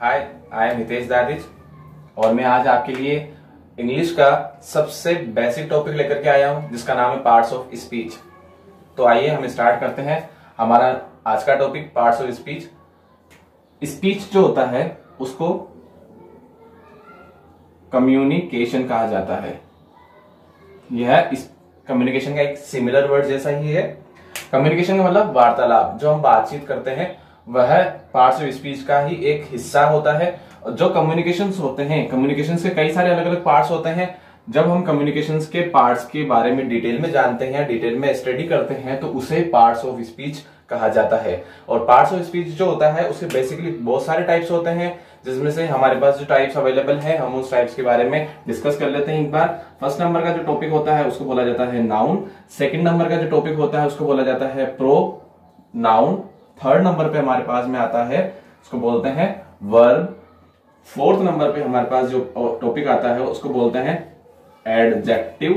Hi, I am Hitesh Dadij और मैं आज आपके लिए इंग्लिश का सबसे बेसिक टॉपिक लेकर के आया हूं जिसका नाम है पार्ट्स ऑफ स्पीच। तो आइए हम स्टार्ट करते हैं हमारा आज का topic parts of speech. Speech जो होता है उसको कम्युनिकेशन कहा जाता है। यह इस कम्युनिकेशन का एक सिमिलर वर्ड जैसा ही है। कम्युनिकेशन का मतलब वार्तालाप, जो हम बातचीत करते हैं वह पार्ट्स ऑफ स्पीच का ही एक हिस्सा होता है। जो कम्युनिकेशंस होते हैं, कम्युनिकेशंस के कई सारे अलग अलग पार्ट्स होते हैं। जब हम कम्युनिकेशंस के पार्ट्स के बारे में डिटेल में जानते हैं, डिटेल में स्टडी करते हैं, तो उसे पार्ट्स ऑफ स्पीच कहा जाता है। और पार्ट्स ऑफ स्पीच जो होता है उसके बेसिकली बहुत सारे टाइप्स होते हैं, जिसमें से हमारे पास जो टाइप्स अवेलेबल है हम उस टाइप्स के बारे में डिस्कस कर लेते हैं एक बार। फर्स्ट नंबर का जो टॉपिक होता है उसको बोला जाता है नाउन। सेकंड नंबर का जो टॉपिक होता है उसको बोला जाता है प्रोनाउन। थर्ड नंबर पे हमारे पास में आता है उसको बोलते हैं वर्ब। फोर्थ नंबर पे हमारे पास जो टॉपिक आता है उसको बोलते हैं एडजेक्टिव।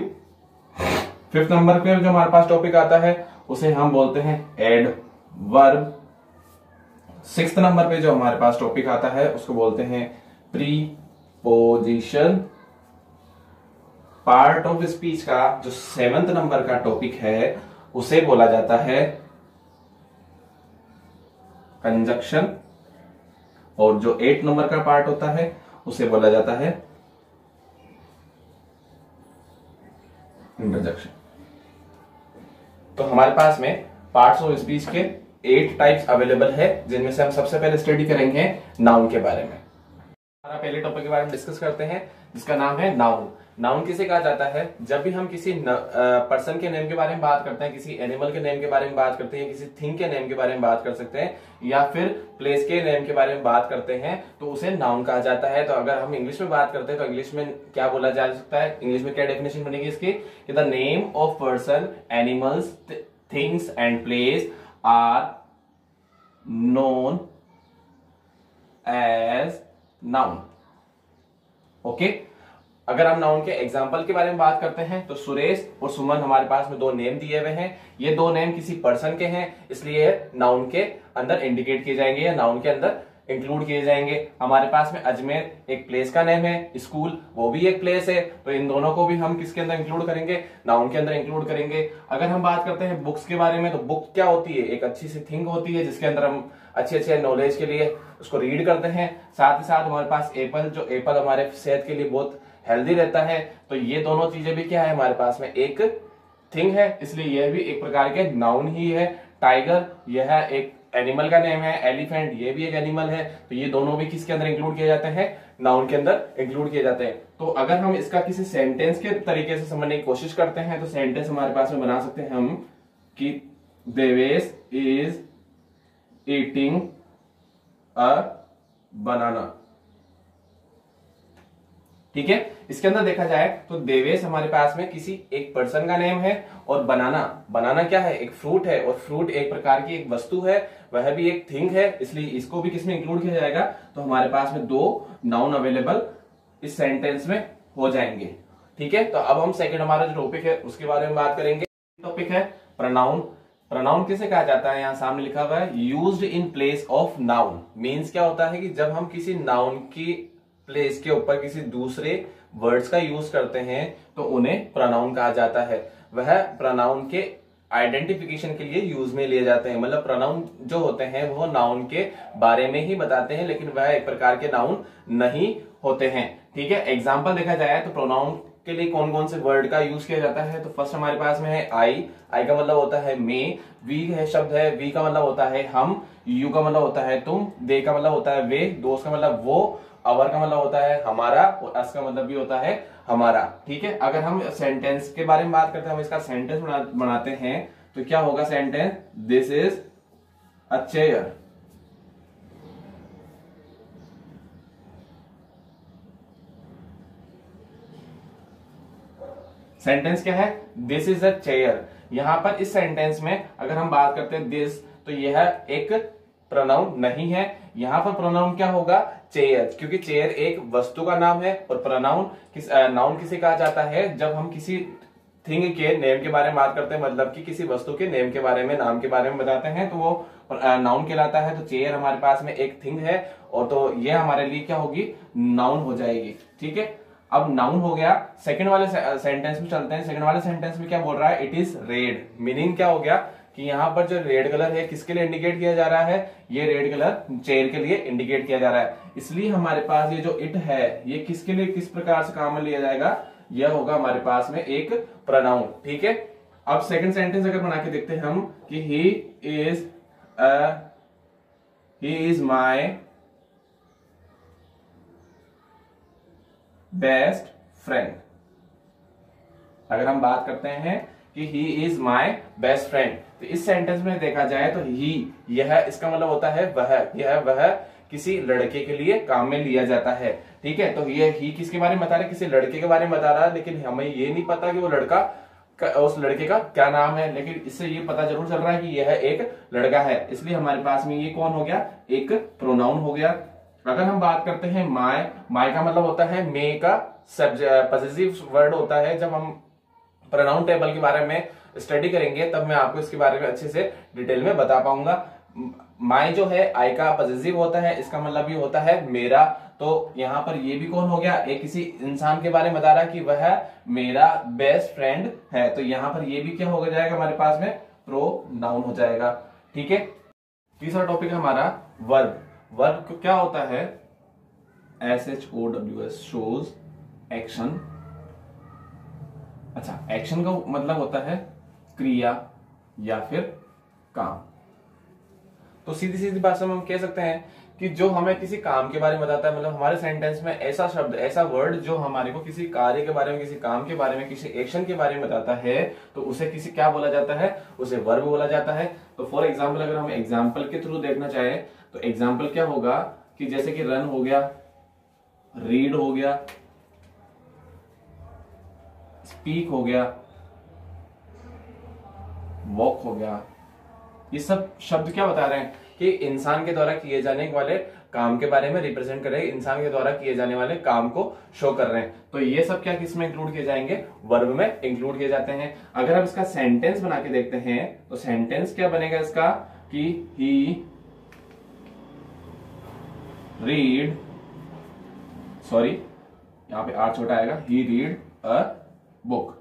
फिफ्थ नंबर पे जो हमारे पास टॉपिक आता है उसे हम बोलते हैं एडवर्ब। सिक्स्थ नंबर पे जो हमारे पास टॉपिक आता है उसको बोलते हैं प्रीपोजिशन। पार्ट ऑफ स्पीच का जो सेवेंथ नंबर का टॉपिक है उसे बोला जाता है कंजक्शन। और जो 8 नंबर का पार्ट होता है उसे बोला जाता है इंटरजेक्शन। तो हमारे पास में पार्ट्स ऑफ स्पीच के 8 टाइप्स अवेलेबल है, जिनमें से हम सबसे पहले स्टडी करेंगे नाउन के बारे में। हमारा पहले टॉपिक के बारे में डिस्कस करते हैं जिसका नाम है नाउन। नाउन किसे कहा जाता है? जब भी हम किसी पर्सन के नेम के बारे में बात करते हैं, किसी एनिमल के नेम के बारे में बात करते हैं, किसी थिंग के नेम के बारे में बात कर सकते हैं, या फिर प्लेस के नेम के बारे में बात करते हैं, तो उसे नाउन कहा जाता है। तो अगर हम इंग्लिश में बात करते हैं तो इंग्लिश में क्या बोला जा सकता है? इंग्लिश में क्या डेफिनेशन बनेगी इसकी? The name of person, animals, things and place are known as noun. Okay, अगर हम नाउन के एग्जाम्पल के बारे में बात करते हैं तो सुरेश और सुमन हमारे पास में 2 नेम दिए हुए हैं। ये 2 नेम किसी पर्सन के हैं, इसलिए नाउन के अंदर इंडिकेट किए जाएंगे या नाउन के अंदर इंक्लूड किए जाएंगे। हमारे पास में अजमेर एक प्लेस का नेम है, स्कूल वो भी एक प्लेस है, तो इन दोनों को भी हम किसके अंदर इंक्लूड करेंगे? नाउन के अंदर इंक्लूड करेंगे। अगर हम बात करते हैं बुक्स के बारे में, तो बुक क्या होती है? एक अच्छी सी थिंग होती है जिसके अंदर हम अच्छे नॉलेज के लिए उसको रीड करते हैं। साथ ही साथ हमारे पास एप्पल, जो एप्पल हमारे सेहत के लिए बहुत हेल्दी रहता है। तो ये दोनों चीजें भी क्या है हमारे पास में? एक थिंग है, इसलिए यह भी एक प्रकार के नाउन ही है। टाइगर यह एक एनिमल का नेम है, एलिफेंट ये भी एक एनिमल है। तो ये दोनों भी किसके अंदर इंक्लूड किए जाते हैं? नाउन के अंदर इंक्लूड किए जाते हैं। तो अगर हम इसका किसी सेंटेंस के तरीके से समझने की कोशिश करते हैं तो सेंटेंस हमारे पास में बना सकते हैं हम कि देवेश इज ईटिंग अ बनाना। ठीक है, इसके अंदर देखा जाए तो देवेश हमारे पास में किसी एक पर्सन का नेम है, और बनाना क्या है? एक फ्रूट है, और फ्रूट एक प्रकार की एक वस्तु है, वह भी एक थिंग है, इसलिए इसको भी किसमें इंक्लूड किया जाएगा? तो हमारे पास में 2 नाउन अवेलेबल इस सेंटेंस में हो जाएंगे। ठीक है, तो अब हम सेकंड हमारा जो टॉपिक है उसके बारे में बात करेंगे। टॉपिक है प्रोनाउन। प्रोनाउन किसे कहा जाता है? यहाँ सामने लिखा हुआ है used in place of noun. Means क्या होता है कि जब हम किसी नाउन की प्लेस के ऊपर किसी दूसरे वर्ड्स का यूज करते हैं तो उन्हें प्रोनाउन कहा जाता है। वह प्रोनाउन के आइडेंटिफिकेशन के लिए यूज में लिए जाते हैं। मतलब प्रोनाउन जो होते हैं वो नाउन के बारे में ही बताते हैं, लेकिन वह एक प्रकार के नाउन नहीं होते हैं। ठीक है, एग्जाम्पल देखा जाए तो प्रोनाउन के लिए कौन कौन से वर्ड का यूज किया जाता है? तो फर्स्ट हमारे पास में है आई का मतलब होता है मैं, वी है शब्द है, वी का मतलब होता है हम, यू का मतलब होता है तुम, दे का मतलब होता है वे, दोस्त का मतलब वो, अवर का मतलब होता है हमारा, और अस का मतलब भी होता है हमारा। ठीक है, अगर हम सेंटेंस के बारे में बात करते हैं, हम इसका सेंटेंस बनाते हैं तो क्या होगा sentence? This is a chair. Sentence क्या है? This is a chair. यहां पर इस सेंटेंस में अगर हम बात करते हैं दिस, तो यह एक प्रोनाउन नहीं है। यहां पर प्रोनाउन क्या होगा? चेयर, क्योंकि चेयर एक वस्तु का नाम है। और प्रोनाउन नाउन किसे कहा जाता है? जब हम किसी थिंग के नेम के बारे में बात करते हैं, मतलब कि किसी वस्तु के नेम के बारे में, नाम के बारे में बताते हैं, तो वो नाउन कहलाता है। तो चेयर हमारे पास में एक थिंग है, और तो ये हमारे लिए क्या होगी, नाउन हो जाएगी। ठीक है, अब नाउन हो गया। सेकंड वाले सेंटेंस में चलते हैं। सेकंड वाले सेंटेंस में क्या बोल रहा है, इट इज रेड। मीनिंग क्या हो गया कि यहाँ पर जो रेड कलर है किसके लिए इंडिकेट किया जा रहा है, ये रेड कलर चेयर के लिए इंडिकेट किया जा रहा है। इसलिए हमारे पास ये जो इट है ये किसके लिए, किस प्रकार से काम में लिया जाएगा, यह होगा हमारे पास में एक प्रोनाउन। ठीक है, अब सेकंड सेंटेंस अगर बना के देखते हैं हम कि he is my best friend. अगर हम बात करते हैं कि he is my best friend, तो इस सेंटेंस में देखा जाए तो ही, यह, इसका मतलब होता है वह, यह वह किसी लड़के के लिए काम में लिया जाता है। ठीक है, तो ये ही किसके बारे में बता रहा है, किसी लड़के के बारे में बता रहा है, लेकिन हमें ये नहीं पता कि वो लड़का, उस लड़के का क्या नाम है, लेकिन इससे ये पता जरूर चल रहा है कि यह एक लड़का है। इसलिए हमारे पास में ये कौन हो गया, एक प्रोनाउन हो गया। अगर हम बात करते हैं माय, माय का मतलब होता है मे का पॉसेसिव वर्ड होता है। जब हम प्रोनाउन टेबल के बारे में स्टडी करेंगे तब मैं आपको इसके बारे में अच्छे से डिटेल में बता पाऊंगा। माय जो है आई का पॉसेसिव होता है, इसका मतलब ये होता है मेरा। तो यहाँ पर ये भी कौन हो गया, एक किसी इंसान के बारे में बता रहा है कि वह मेरा बेस्ट फ्रेंड है। तो यहाँ पर ये भी क्या हो जाएगा हमारे पास में, प्रोनाउन हो जाएगा। ठीक है, तीसरा टॉपिक है हमारा वर्ब। वर्ब क्या होता है, SHOWS, शोज, एक्शन। अच्छा, एक्शन का मतलब होता है क्रिया या फिर काम। तो सीधी सीधी भाषा में हम कह सकते हैं कि जो हमें किसी काम के बारे में बताता है, मतलब हमारे सेंटेंस में ऐसा शब्द, ऐसा वर्ड जो हमारे को किसी कार्य के बारे में, किसी काम के बारे में, किसी एक्शन के बारे में बताता है, तो उसे किसी क्या बोला जाता है, उसे वर्ब बोला जाता है। तो फॉर एग्जाम्पल अगर हम एग्जाम्पल के थ्रू देखना चाहे तो एग्जाम्पल क्या होगा कि जैसे कि रन हो गया, रीड हो गया, स्पीक हो गया, वॉक हो गया। ये सब शब्द क्या बता रहे हैं कि इंसान के द्वारा किए जाने वाले काम के बारे में रिप्रेजेंट कर रहे हैं, इंसान के द्वारा किए जाने वाले काम को शो कर रहे हैं। तो ये सब क्या किसमें इंक्लूड किए जाएंगे, वर्ब में इंक्लूड किए जाते हैं। अगर हम इसका सेंटेंस बना के देखते हैं तो सेंटेंस क्या बनेगा इसका कि ही रीड, सॉरी यहां पे आर छोटा आएगा, ही रीड अ बुक।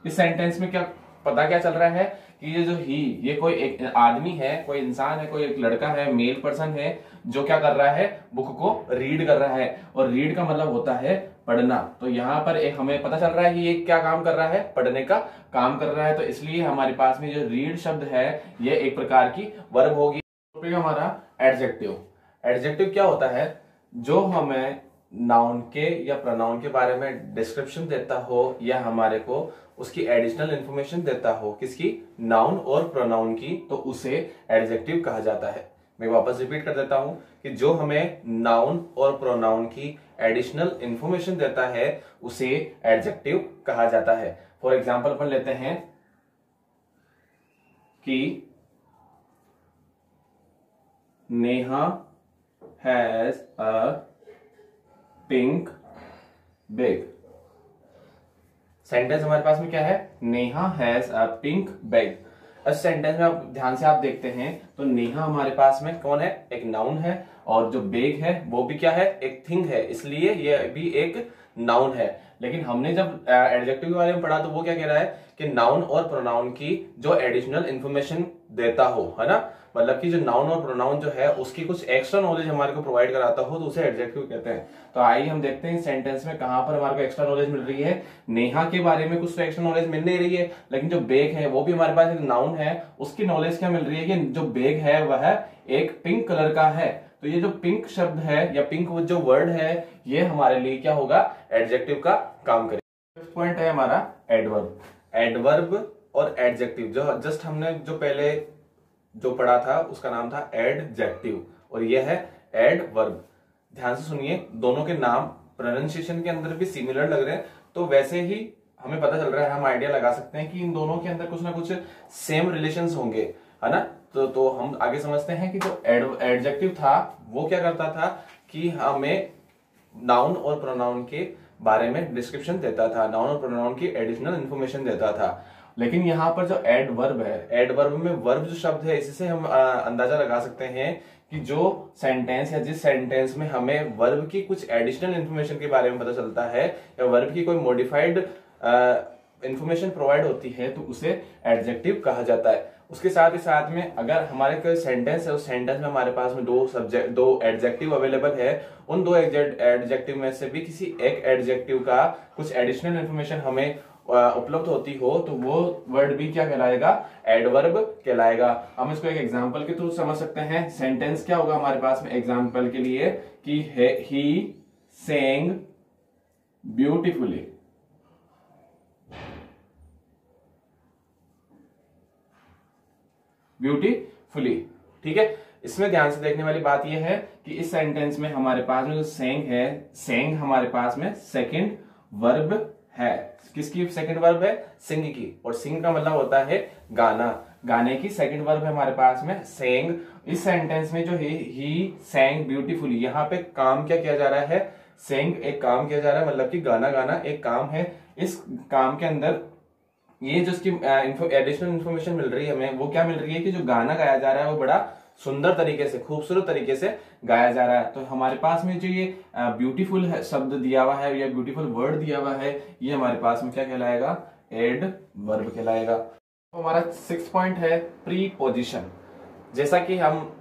इस सेंटेंस में क्या पता क्या चल रहा है कि ये जो ही, ये कोई एक आदमी है, कोई इंसान है, कोई एक लड़का है, मेल पर्सन है, जो क्या कर रहा है, बुक को रीड कर रहा है। और रीड का मतलब होता है पढ़ना। तो यहाँ पर एक हमें पता चल रहा है कि ये क्या काम कर रहा है, पढ़ने का काम कर रहा है। तो इसलिए हमारे पास में जो रीड शब्द है ये एक प्रकार की वर्ब होगी। हमारा एडजेक्टिव। एडजेक्टिव क्या होता है, जो हमें नाउन के या प्रोनाउन के बारे में डिस्क्रिप्शन देता हो या हमारे को उसकी एडिशनल इंफॉर्मेशन देता हो, किसकी, नाउन और प्रोनाउन की, तो उसे एडजेक्टिव कहा जाता है। मैं वापस रिपीट कर देता हूं कि जो हमें नाउन और प्रोनाउन की एडिशनल इंफॉर्मेशन देता है उसे एडजेक्टिव कहा जाता है। फॉर एग्जाम्पल अपन लेते हैं कि Neha has a pink bag. Sentence हमारे पास में क्या है, Neha has a pink bag. इस सेंटेंस में आप ध्यान से आप देखते हैं तो नेहा हमारे पास में कौन है, एक नाउन है, और जो बैग है वो भी क्या है, एक थिंग है, इसलिए यह भी एक नाउन है। लेकिन हमने जब एडजेक्टिव के बारे में पढ़ा तो वो क्या कह रहा है कि नाउन और प्रोनाउन की जो एडिशनल इंफॉर्मेशन देता हो, है ना, मतलब कि जो नाउन और प्रोनाउन जो है उसकी कुछ एक्स्ट्रा नॉलेज हमारे को प्रोवाइड कराता हो तो उसे एडजेक्टिव कहते हैं। तो आइए हम देखते हैं इस सेंटेंस में कहां पर हमारे को एक्स्ट्रा नॉलेज मिल रही है। नेहा के बारे में कुछ तो एक्स्ट्रा नॉलेज मिल नहीं रही है, लेकिन जो बैग है वो भी हमारे पास एक नाउन है, उसकी नॉलेज क्या मिल रही है कि जो बैग है वह एक पिंक कलर का है। तो ये जो पिंक शब्द है या पिंक जो वर्ड है ये हमारे लिए क्या होगा, एडजेक्टिव का काम करेगा। फिफ्थ पॉइंट है हमारा एडवर्ब। एडवर्ब और एडजेक्टिव, जो जस्ट हमने जो पहले जो पढ़ा था उसका नाम था एडजेक्टिव और यह है एडवर्ब। ध्यान से सुनिए, दोनों के नाम प्रोनाउंसिएशन के अंदर भी सिमिलर लग रहे हैं, तो वैसे ही हमें पता चल रहा है, हम आइडिया लगा सकते हैं कि इन दोनों के अंदर कुछ ना कुछ सेम रिलेशंस होंगे, है ना। तो हम आगे समझते हैं कि जो एडजेक्टिव था वो क्या करता था कि हमें नाउन और प्रोनाउन के बारे में डिस्क्रिप्शन देता था, नाउन और प्रोनाउन की एडिशनल इंफॉर्मेशन देता था। लेकिन यहाँ पर जो एडवर्ब है, एडवर्ब में वर्ब जो शब्द है, इससे हम अंदाजा लगा सकते हैं कि जो सेंटेंस या जिस सेंटेंस में हमें वर्ब की कुछ एडिशनल इंफॉर्मेशन के बारे में पता चलता है या वर्ब की कोई मॉडिफाइड इंफॉर्मेशन प्रोवाइड होती है तो उसे एडजेक्टिव कहा जाता है। उसके साथ ही साथ में अगर हमारे कोई सेंटेंस है, उस सेंटेंस में हमारे पास में दो एडजेक्टिव अवेलेबल है, उन दो एडजेक्टिव में से भी किसी एक एडजेक्टिव का कुछ एडिशनल इंफॉर्मेशन हमें उपलब्ध होती हो तो वो वर्ड भी क्या कहलाएगा, एडवर्ब कहलाएगा। हम इसको एक एग्जांपल के थ्रू समझ सकते हैं। सेंटेंस क्या होगा हमारे पास में एग्जांपल के लिए कि ही सेंग ब्यूटीफुली। ब्यूटीफुली, ठीक है। इसमें ध्यान से देखने वाली बात यह है कि इस सेंटेंस में हमारे पास में जो सेंग है, सेंग हमारे पास में सेकंड वर्ब है। किसकी सेकंड वर्ब है? सिंग की। और सिंग का मतलब होता है गाना, गाने की सेकंड वर्ब है हमारे पास में सेंग। इस सेंटेंस में जो है ही सेंग ब्यूटीफुली, यहाँ पे काम क्या किया जा रहा है? सेंग एक काम किया जा रहा है, मतलब कि गाना गाना एक काम है। इस काम के अंदर ये जो इसकी एडिशनल इंफॉर्मेशन मिल रही है हमें, वो क्या मिल रही है कि जो गाना गाया जा रहा है वो बड़ा सुंदर तरीके से, खूबसूरत तरीके से गाया जा रहा है। तो हमारे पास में जो ये ब्यूटीफुल शब्द दिया हुआ है या ब्यूटीफुल वर्ड दिया हुआ है, ये हमारे पास में क्या कहलाएगा? एडवर्ब कहलाएगा। तो हमारा 6 पॉइंट है प्रीपोजिशन। जैसा कि हम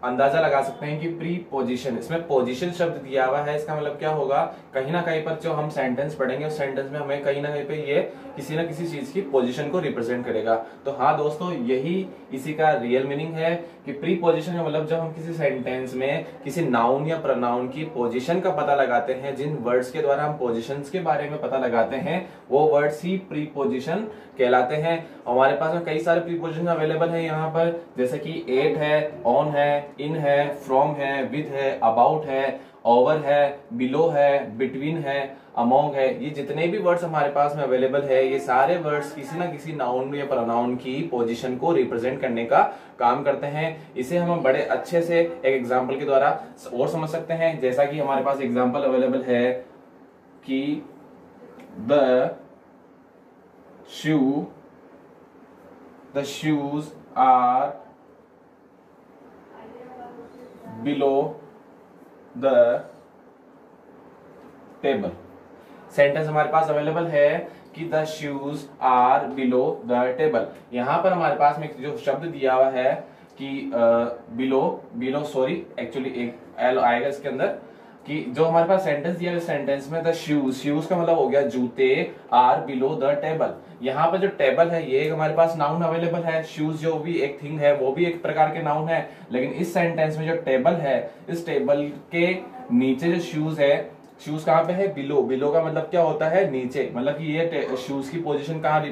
अंदाजा लगा सकते हैं कि प्रीपोजिशन, इसमें पोजीशन शब्द दिया हुआ है, इसका मतलब क्या होगा? कहीं ना कहीं पर जो हम सेंटेंस पढ़ेंगे उस सेंटेंस में हमें कहीं ना कहीं पे ये किसी ना किसी चीज की पोजीशन को रिप्रेजेंट करेगा। तो हाँ दोस्तों, यही इसी का रियल मीनिंग है कि प्रीपोजिशन का मतलब जब हम किसी सेंटेंस में किसी नाउन या प्रोनाउन की पोजीशन का पता लगाते हैं, जिन वर्ड्स के द्वारा हम पोजीशंस के बारे में पता लगाते हैं, वो वर्ड्स ही प्रीपोजिशन कहलाते हैं। हमारे पास में कई सारे प्रीपोजिशन अवेलेबल है यहाँ पर, जैसे कि एट है, ऑन है, इन है, फ्रॉम है, विद है, अबाउट है, ओवर है, बिलो है, बिटवीन है, अमोंग है। ये जितने भी वर्ड्स हमारे पास में अवेलेबल है, ये सारे वर्ड्स किसी ना किसी नाउन या प्रोनाउन की पोजीशन को रिप्रेजेंट करने का काम करते हैं। इसे हम बड़े अच्छे से एक एग्जांपल के द्वारा और समझ सकते हैं। जैसा कि हमारे पास एग्जांपल अवेलेबल है कि the shoes are below the table. Sentence हमारे पास अवेलेबल है कि the shoes are below the table. यहां पर हमारे पास में जो शब्द दिया हुआ है कि बिलो सॉरी, एक्चुअली एक एल आएगा इसके अंदर, कि जो हमारे पास सेंटेंस दिया है, सेंटेंस में द शूज का मतलब हो गया जूते, आर बिलो द टेबल। यहाँ पर जो टेबल है ये हमारे पास नाउन अवेलेबल है। शूज जो भी एक थिंग है वो भी एक प्रकार के नाउन है, लेकिन इस सेंटेंस में जो टेबल है, इस टेबल के नीचे जो शूज है, शूज कहाँ पे है? बिलो। बिलो का मतलब क्या होता है? नीचे। मतलब कि ये शूज की पोजीशन कहाँ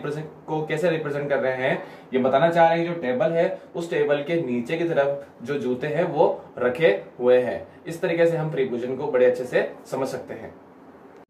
कैसे रिप्रेजेंट कर रहे हैं, ये बताना चाह रहे हैं। जो टेबल है उस टेबल के नीचे की तरफ जो जूते हैं वो रखे हुए हैं। इस तरीके से हम प्रीपोजिशन को बड़े अच्छे से समझ सकते हैं।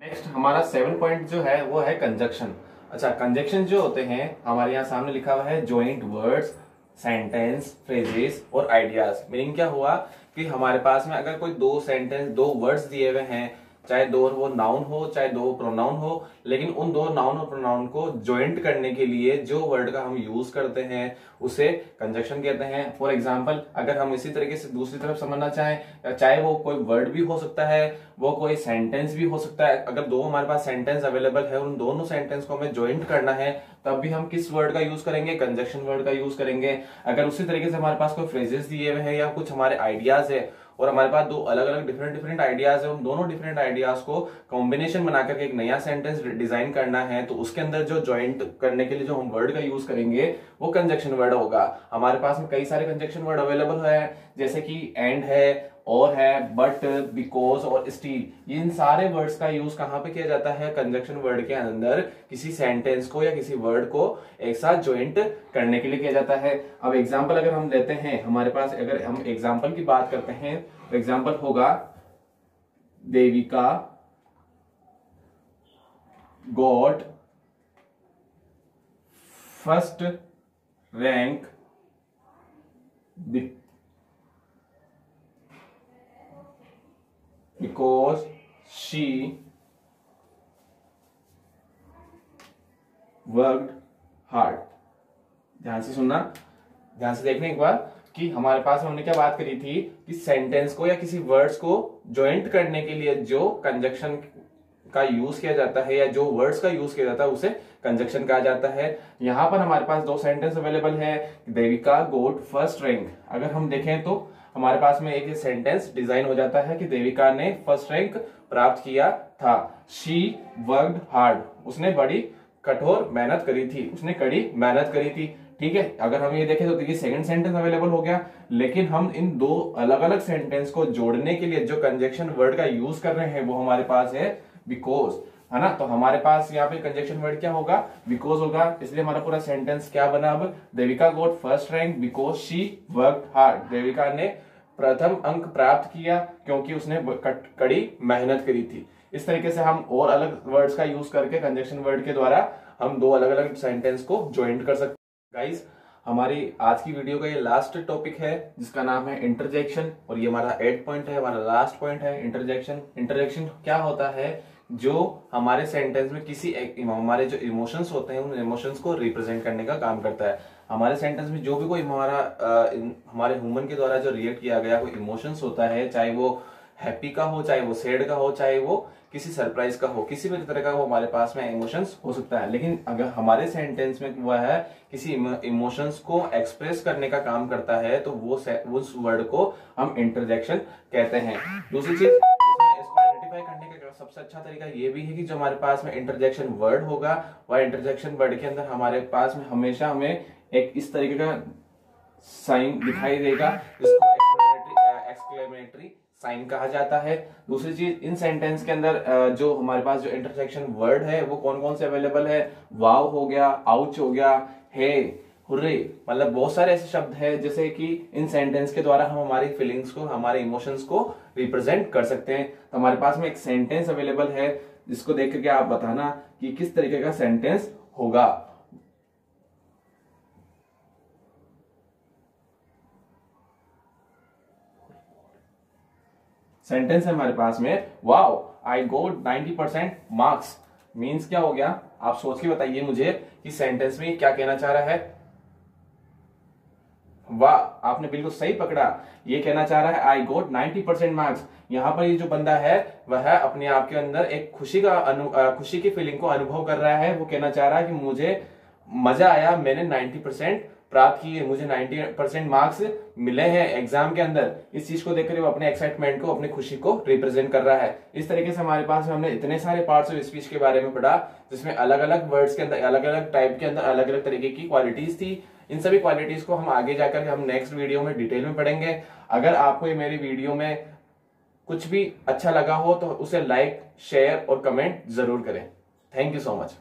नेक्स्ट हमारा 7 पॉइंट जो है वो है कंजक्शन। अच्छा, कंजक्शन जो होते हैं हमारे यहाँ सामने लिखा हुआ है जॉइंट वर्ड्स, सेंटेंस, फ्रेजेस और आइडियाज। मीनिंग क्या हुआ कि हमारे पास में अगर कोई दो सेंटेंस, दो वर्ड्स दिए हुए हैं, चाहे दो वो नाउन हो चाहे दो प्रोनाउन हो, लेकिन उन दो नाउन और प्रोनाउन को ज्वाइंट करने के लिए जो वर्ड का हम यूज करते हैं उसे कंजक्शन कहते हैं। फॉर एग्जांपल, अगर हम इसी तरीके से दूसरी तरफ समझना चाहें, चाहे वो कोई वर्ड भी हो सकता है, वो कोई सेंटेंस भी हो सकता है। अगर दो हमारे पास सेंटेंस अवेलेबल है, उन दोनों सेंटेंस को हमें ज्वाइंट करना है, तब भी हम किस वर्ड का यूज करेंगे? कंजक्शन वर्ड का यूज करेंगे। अगर उसी तरीके से हमारे पास कोई फ्रेजेस दिए हुए हैं या कुछ हमारे आइडियाज है और हमारे पास दो अलग अलग डिफरेंट आइडियाज है, उन दोनों डिफरेंट आइडियाज को कॉम्बिनेशन बनाकर के एक नया सेंटेंस डिजाइन करना है, तो उसके अंदर जो ज्वाइंट करने के लिए जो हम वर्ड का यूज करेंगे वो कंजक्शन वर्ड होगा। हमारे पास में कई सारे कंजक्शन वर्ड अवेलेबल है, जैसे कि एंड है, और है, बट, बिकॉज और स्टील। इन सारे वर्ड्स का यूज कहां पे किया जाता है? कंजक्शन वर्ड के अंदर किसी सेंटेंस को या किसी वर्ड को एक साथ ज्वाइंट करने के लिए किया जाता है। अब एग्जांपल अगर हम लेते हैं, हमारे पास अगर हम एग्जांपल की बात करते हैं तो एग्जांपल होगा Devika got first rank because she worked hard. ध्यान से सुनना, ध्यान से देखने एक बार कि हमारे पास हमने क्या बात करी थी कि सेंटेंस को या किसी वर्ड्स को ज्वाइंट करने के लिए जो कंजक्शन का यूज किया जाता है या जो वर्ड्स का यूज किया जाता है उसे कंजक्शन कहा जाता है। यहां पर हमारे पास दो सेंटेंस अवेलेबल है, देविका गोट फर्स्ट रैंक। अगर हम देखें तो हमारे पास में एक सेंटेंस डिजाइन हो जाता है कि देविका ने फर्स्ट रैंक प्राप्त किया था। शी वर्कड हार्ड, उसने बड़ी कठोर मेहनत करी थी, उसने कड़ी मेहनत करी थी। ठीक है, अगर हम ये देखें तो देखिए सेकंड सेंटेंस अवेलेबल हो गया, लेकिन हम इन दो अलग अलग सेंटेंस को जोड़ने के लिए जो कंजक्शन वर्ड का यूज कर रहे हैं वो हमारे पास है बिकॉज, है ना। तो हमारे पास यहाँ पे कंजक्शन वर्ड क्या होगा, बिकॉज होगा। इसलिए हमारा पूरा सेंटेंस क्या बना अब, Devika got first rank because she worked hard. Devika ने प्रथम अंक प्राप्त किया क्योंकि उसने कड़ी मेहनत करी थी। इस तरीके से हम और अलग वर्ड्स का यूज करके कंजक्शन वर्ड के द्वारा हम दो अलग अलग सेंटेंस को ज्वाइंट कर सकते हैं। गाइस, हमारी आज की वीडियो का ये लास्ट टॉपिक है जिसका नाम है इंटरजेक्शन, और ये हमारा 8 पॉइंट है, हमारा लास्ट पॉइंट है इंटरजेक्शन। इंटरजेक्शन क्या होता है, जो हमारे सेंटेंस में किसी हमारे जो इमोशंस होते हैं उन इमोशंस को रिप्रेजेंट करने का काम करता है। हमारे सेंटेंस में जो भी कोई हमारे ह्यूमन के द्वारा जो रिएक्ट किया गया कोई इमोशंस होता है, चाहे वो हैप्पी का हो, चाहे वो सैड का हो, चाहे वो किसी सरप्राइज का हो, किसी भी तरह का वो हमारे पास में इमोशंस हो सकता है। लेकिन अगर हमारे सेंटेंस में वह है किसी इमोशंस को एक्सप्रेस करने का काम करता है तो वो उस वर्ड को हम इंटरजेक्शन कहते हैं। दूसरी चीज इसको आइडेंटिफाई करने का सबसे अच्छा तरीका ये भी है कि जो हमारे पास में इंटरजेक्शन वर्ड होगा वह इंटरजेक्शन वर्ड के अंदर हमारे पास में हमेशा हमें एक इस तरीके का साइन दिखाई देगा जिसको एक्सक्लेमेटरी साइन कहा जाता है। दूसरी चीज, इन सेंटेंस के अंदर जो हमारे पास जो इंटरसेक्शन वर्ड है वो कौन कौन से अवेलेबल है, वाव हो गया, आउच हो गया, हे, हुर्रे, मतलब बहुत सारे ऐसे शब्द हैं जैसे कि इन सेंटेंस के द्वारा हम हमारी फीलिंग्स को, हमारे इमोशंस को रिप्रेजेंट कर सकते हैं। तो हमारे पास में एक सेंटेंस अवेलेबल है जिसको देख करके आप बताना कि किस तरीके का सेंटेंस होगा। सेंटेंस है हमारे पास में, wow I got 90% marks. Means क्या हो गया, आप सोच के बताइए मुझे कि सेंटेंस में क्या कहना चाह रहा है। वाह, आपने बिल्कुल सही पकड़ा, ये कहना चाह रहा है आई गोट 90% मार्क्स। यहां पर ये जो बंदा है वह अपने आप के अंदर एक खुशी की फीलिंग को अनुभव कर रहा है। वो कहना चाह रहा है कि मुझे मजा आया, मैंने 90% प्राप्त किए, मुझे 90% मार्क्स मिले हैं एग्जाम के अंदर। इस चीज को देखकर वो अपने एक्साइटमेंट को, अपनी खुशी को रिप्रेजेंट कर रहा है। इस तरीके से हमारे पास हमने इतने सारे पार्ट्स ऑफ स्पीच के बारे में पढ़ा जिसमें अलग अलग वर्ड्स के अंदर, अलग अलग टाइप के अंदर अलग अलग तरीके की क्वालिटीज थी। इन सभी क्वालिटीज को हम आगे जाकर हम नेक्स्ट वीडियो में डिटेल में पढ़ेंगे। अगर आपको ये मेरी वीडियो में कुछ भी अच्छा लगा हो तो उसे लाइक, शेयर और कमेंट जरूर करें। Thank you so much.